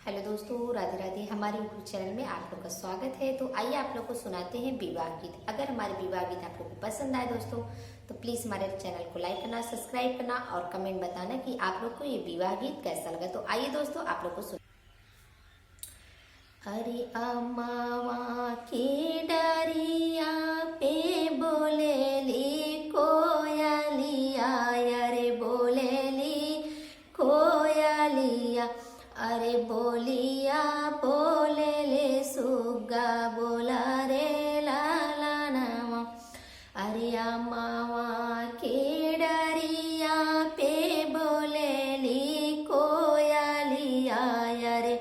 Hello दोस्तों, राधे राधे। हमारे YouTube channel में आप लोग का स्वागत है। तो आइए आप लोग को सुनाते हैं विवाह गीत। अगर हमारे विवाह गीत आप लोग को पसंद आए दोस्तों, तो प्लीज हमारे चैनल को लाइक करना, सब्सक्राइब करना और कमेंट बताना कि आप लोग को ये विवाह गीत कैसा लगा। तो आइए दोस्तों आप लोग को सुन। अरे अम्मावा की डरिया पे बोलेली कोयलिया, अरे बोलेली कोयलिया, अरे बोलिया बोले ले सुग्गा बोला रे लाला नामा। अरे अम्मावा की डरिया पे बोलेली कोयलिया, अरे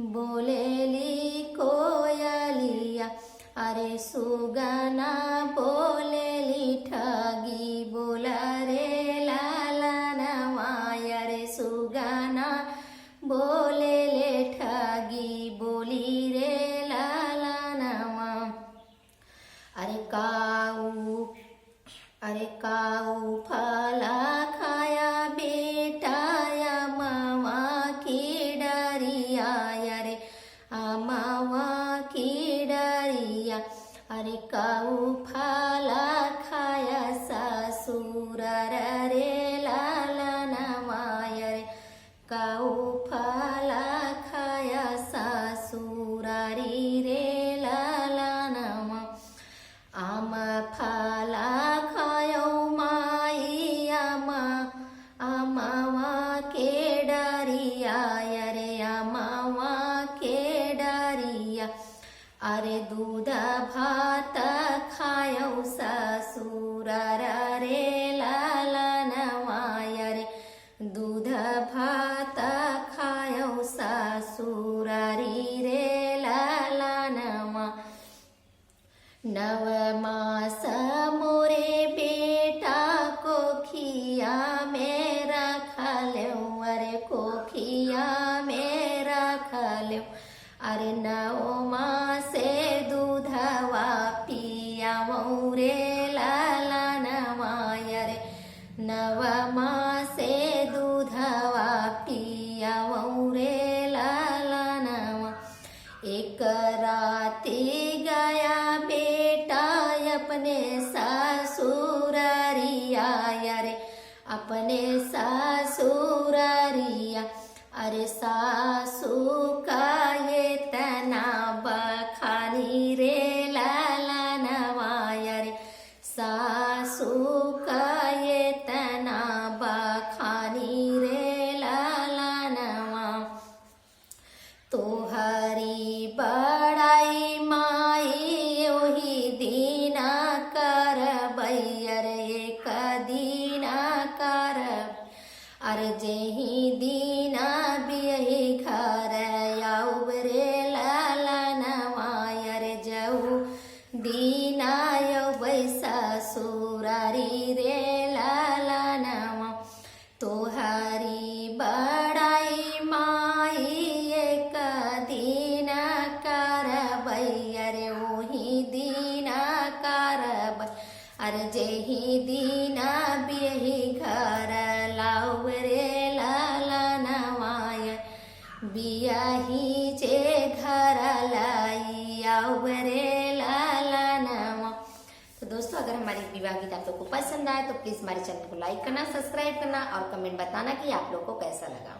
बोलेली कोयलिया, अरे सुगना बोलेली ठगी बोला रे लाला नामा। अरे सुगना बोले ले ठगी बोली रे लाला नामा। अरे काऊ फला खाया बेटाया मामा की डरिया, अरे मामा की डरिया, अरे काऊ फला खाया ससुर रे लाला नामा। अरे काऊ फला खाया सासुरारी रे लाला नामा। आम फला खायो माई आमावा के डरिया, अरे आमावा के डरिया, अरे दूध भात खायो ससुर रे लाला नामा। अरे दूध भात खायो ससुरारी रे लाला नामा। नव मास मोरे बेटा कोखिया में रखल्यो, अरे कोखिया में रखल्यो, अरे नौ मासे दूधवा पियावो रे लाला नामा। अरे नव मासे दूधवा पियावो रे लाला नामा। एक राती गया बेटा अपने ससुरारिया, अरे अपने ससुरारिया, अरे सासू का ये तना बखानी रे लाला नवा। अरे सासू का ये तना बखानी रे लाला नवा। तोहरी बड़ाई माई ओही दीना करबई, अरे एक दीना करब, अरे जेही दीना बियही घर आउब रे लाला नवा। अरे जाऊ दीना यौबै ससुरारी रे लाला नवा। तोहरी बड़ाई माई एक दीना करबई, अरे ओही दीना करबई, अरे जेही दीना बियही घर लाउ रे लाला नवा। बियाही जे घर लाई आउ रे लाला नवा। तो दोस्तों, अगर हमारे विवाह गीत आप लोग को पसंद आए तो प्लीज हमारे चैनल को लाइक करना, सब्सक्राइब करना और कमेंट बताना कि आप लोग को कैसा लगा।